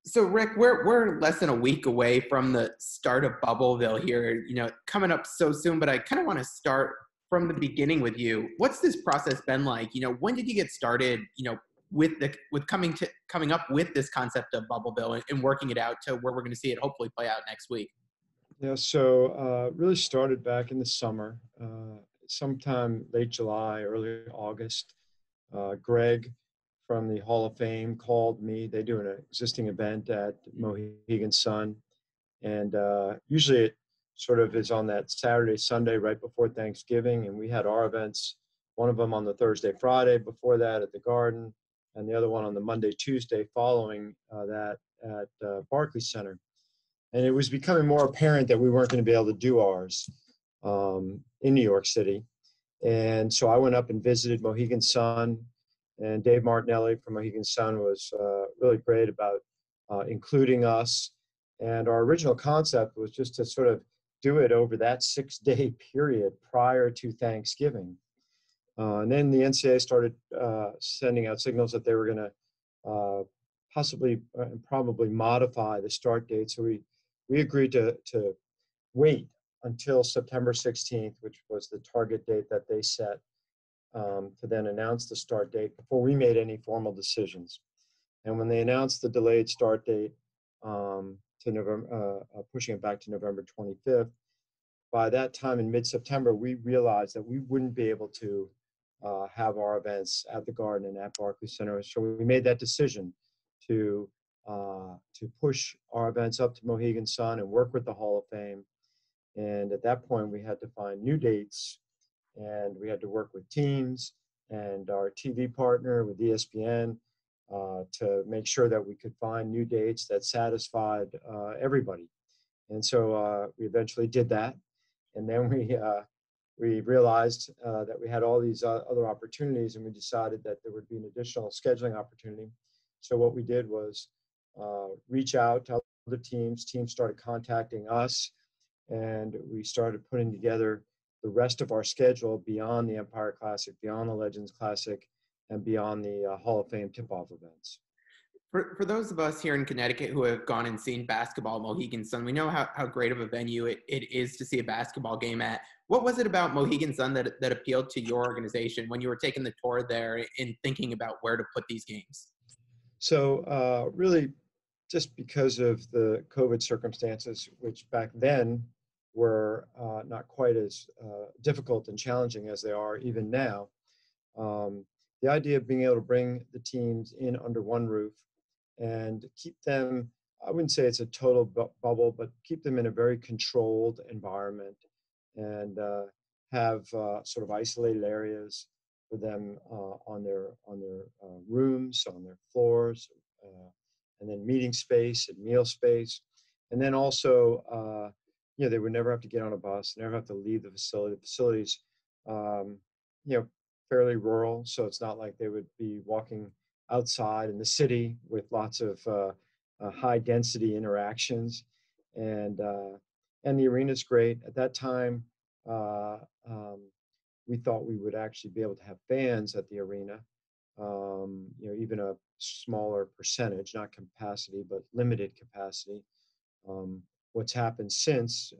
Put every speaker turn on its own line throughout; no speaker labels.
So Rick, we're less than a week away from the start of Bubbleville here, coming up so soon, but I kind of want to start from the beginning with you. What's this process been like? When did you get started, with coming up with this concept of Bubbleville and working it out to where we're going to see it hopefully play out next week?
Yeah, so really started back in the summer, sometime late July, early August. Greg from the Hall of Fame called me. They do an existing event at Mohegan Sun, and usually it sort of is on that Saturday, Sunday right before Thanksgiving, and we had our events, one of them on the Thursday, Friday before that at the Garden, and the other one on the Monday, Tuesday following that at Barclays Center. And it was becoming more apparent that we weren't going to be able to do ours in New York City. And so I went up and visited Mohegan Sun, and Dave Martinelli from Mohegan Sun was really great about including us. And our original concept was just to sort of do it over that 6-day period prior to Thanksgiving. And then the NCAA started sending out signals that they were going to possibly and probably modify the start date. So we agreed to wait until September 16th, which was the target date that they set, to then announce the start date before we made any formal decisions. And when they announced the delayed start date to November, pushing it back to November 25th, by that time in mid-September, we realized that we wouldn't be able to have our events at the Garden and at Barclays Center. So we made that decision to push our events up to Mohegan Sun and work with the Hall of Fame. And at that point, we had to find new dates, and we had to work with teams and our TV partner with ESPN to make sure that we could find new dates that satisfied everybody. And so we eventually did that. And then we realized that we had all these other opportunities, and we decided that there would be an additional scheduling opportunity. So what we did was reach out to other teams. Teams started contacting us, and we started putting together the rest of our schedule beyond the Empire Classic, beyond the Legends Classic, and beyond the Hall of Fame tip-off events.
For those of us here in Connecticut who have gone and seen basketball at Mohegan Sun, we know how great of a venue it is to see a basketball game at. What was it about Mohegan Sun that appealed to your organization when you were taking the tour there and thinking about where to put these games?
So really, just because of the COVID circumstances, which back then were not quite as difficult and challenging as they are even now, the idea of being able to bring the teams in under one roof and keep them, I wouldn't say it's a total bubble, but keep them in a very controlled environment and have sort of isolated areas for them on their rooms, on their floors, and then meeting space and meal space. And then also, they would never have to get on a bus, never have to leave the facility. The facilities, fairly rural, so it's not like they would be walking outside in the city with lots of high density interactions. And the arena's great. At that time, uh, um, we thought we would actually be able to have fans at the arena, even a smaller percentage, not capacity, but limited capacity. What's happened since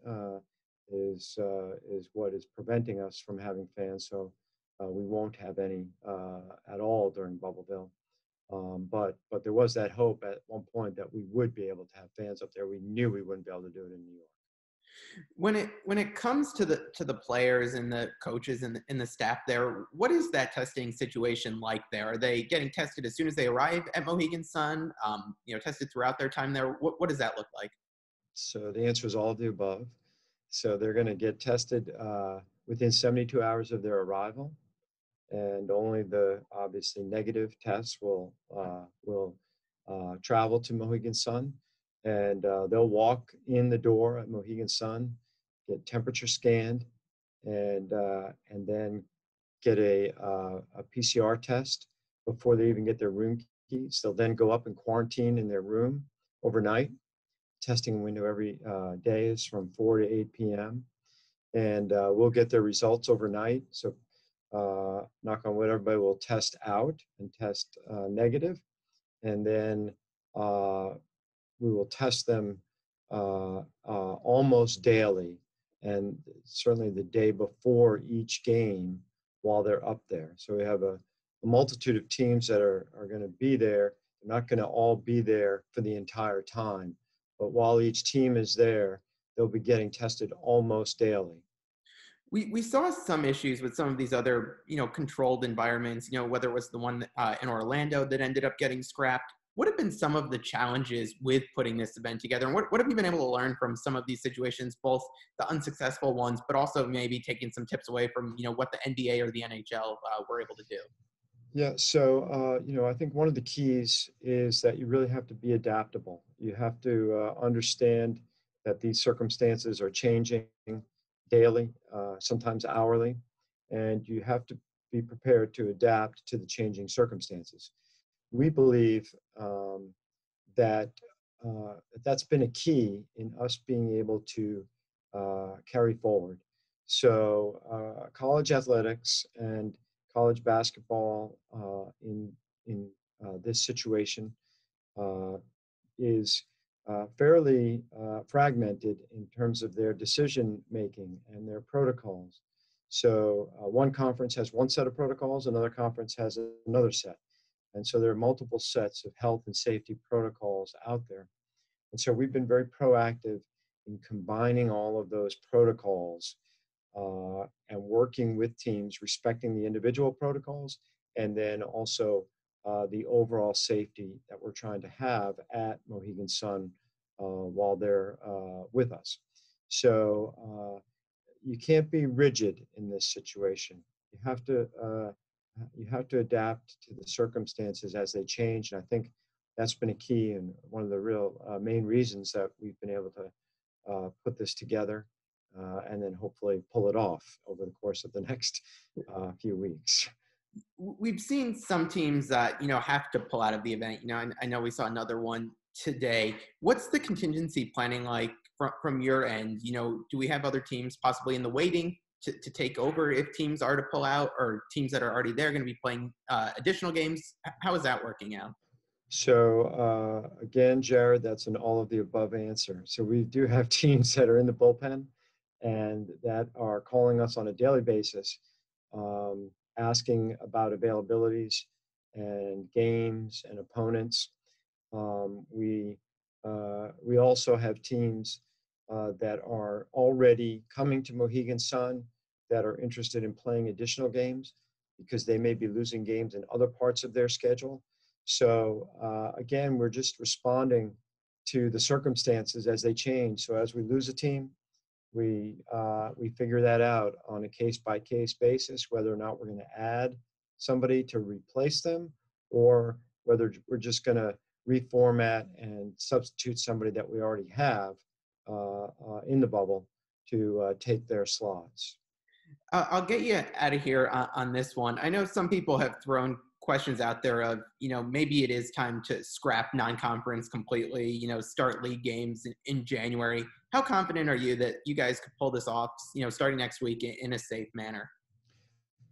is what is preventing us from having fans. So we won't have any at all during Bubbleville. But there was that hope at one point that we would be able to have fans up there. We knew we wouldn't be able to do it in New York.
When it comes to the players and the coaches and the staff there, what is that testing situation like there? Are they getting tested as soon as they arrive at Mohegan Sun? Tested throughout their time there. What does that look like?
So the answer is all of the above. So they're going to get tested within 72 hours of their arrival, and only the obviously negative tests will travel to Mohegan Sun, and they'll walk in the door at Mohegan Sun, get temperature scanned, and then get a PCR test before they even get their room keys. They'll then go up and quarantine in their room overnight. Testing window every day is from 4 to 8 p.m. And we'll get their results overnight. So knock on wood, everybody will test out and test negative. And then we will test them almost daily, and certainly the day before each game while they're up there. So we have a multitude of teams that are going to be there. They're not going to all be there for the entire time, but while each team is there, they'll be getting tested almost daily.
We saw some issues with some of these other, controlled environments, whether it was the one in Orlando that ended up getting scrapped. What have been some of the challenges with putting this event together? And what have you been able to learn from some of these situations, both the unsuccessful ones, but also maybe taking some tips away from, what the NBA or the NHL were able to do?
Yeah, so I think one of the keys is that you really have to be adaptable. You have to understand that these circumstances are changing daily, sometimes hourly, and you have to be prepared to adapt to the changing circumstances. We believe that that's been a key in us being able to carry forward. So, college athletics and college basketball in this situation uh, is fairly fragmented in terms of their decision making and their protocols. So, one conference has one set of protocols, another conference has another set. And so there are multiple sets of health and safety protocols out there. And so we've been very proactive in combining all of those protocols and working with teams, respecting the individual protocols, and then also the overall safety that we're trying to have at Mohegan Sun while they're with us. So you can't be rigid in this situation. You have to adapt to the circumstances as they change, and I think that's been a key and one of the real main reasons that we've been able to put this together and then hopefully pull it off over the course of the next few weeks.
We've seen some teams that have to pull out of the event. I know we saw another one today. What's the contingency planning like from your end? Do we have other teams possibly in the waiting to take over if teams are to pull out, or teams that are already there going to be playing additional games? How is that working out?
So again, Jared, that's an all of the above answer. So we do have teams that are in the bullpen and that are calling us on a daily basis, asking about availabilities and games and opponents. We also have teams that are already coming to Mohegan Sun that are interested in playing additional games because they may be losing games in other parts of their schedule. So again, we're just responding to the circumstances as they change. So as we lose a team, we figure that out on a case by case basis, whether or not we're going to add somebody to replace them, or whether we're just going to reformat and substitute somebody that we already have in the bubble to take their slots.
I'll get you out of here on this one. I know some people have thrown questions out there of, maybe it is time to scrap non-conference completely, start league games in January. How confident are you that you guys could pull this off, starting next week in a safe manner?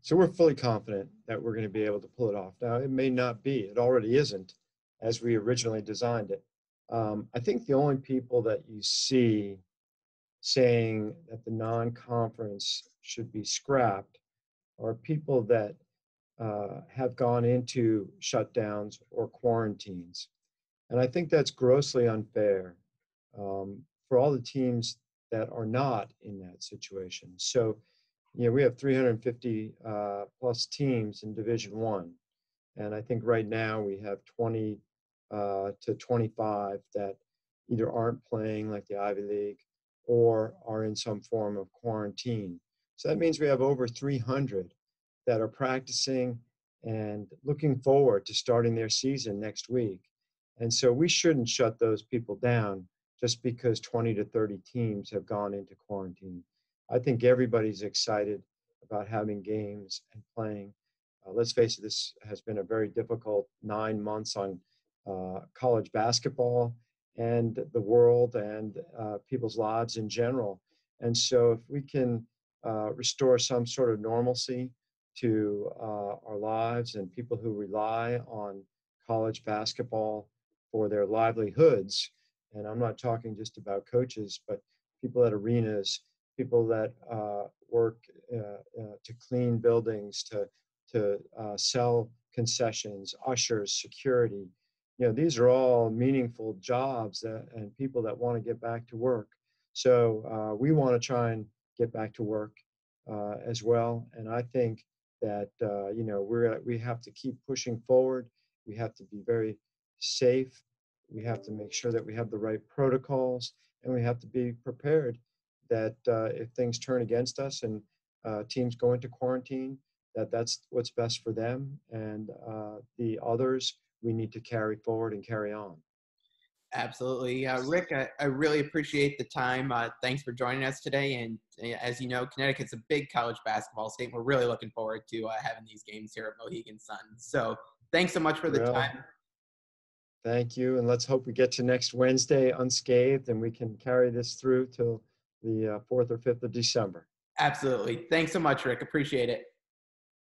So we're fully confident that we're going to be able to pull it off. Now, it may not be, it already isn't as we originally designed it. I think the only people that you see saying that the non-conference should be scrapped are people that have gone into shutdowns or quarantines. And I think that's grossly unfair for all the teams that are not in that situation. So, we have 350 plus teams in Division One, and I think right now we have 20 to 25 that either aren't playing like the Ivy League or are in some form of quarantine. So that means we have over 300 that are practicing and looking forward to starting their season next week. And so we shouldn't shut those people down just because 20 to 30 teams have gone into quarantine. I think everybody's excited about having games and playing. Let's face it, this has been a very difficult 9 months on college basketball and the world and people's lives in general. And so if we can restore some sort of normalcy to our lives and people who rely on college basketball for their livelihoods, And I'm not talking just about coaches, but people at arenas, people that work to clean buildings, to sell concessions, ushers, security. These are all meaningful jobs and people that want to get back to work. So we want to try and get back to work as well. And I think that we have to keep pushing forward. We have to be very safe. We have to make sure that we have the right protocols, and we have to be prepared that if things turn against us and teams go into quarantine, that's what's best for them, and the others we need to carry forward and carry on.
Absolutely. Rick, I really appreciate the time. Thanks for joining us today. And as you know, Connecticut's a big college basketball state. We're really looking forward to having these games here at Mohegan Sun. So thanks so much for the
Well,
time.
thank you, and let's hope we get to next Wednesday unscathed and we can carry this through till the 4th or 5th of December.
Absolutely. Thanks so much, Rick. Appreciate it.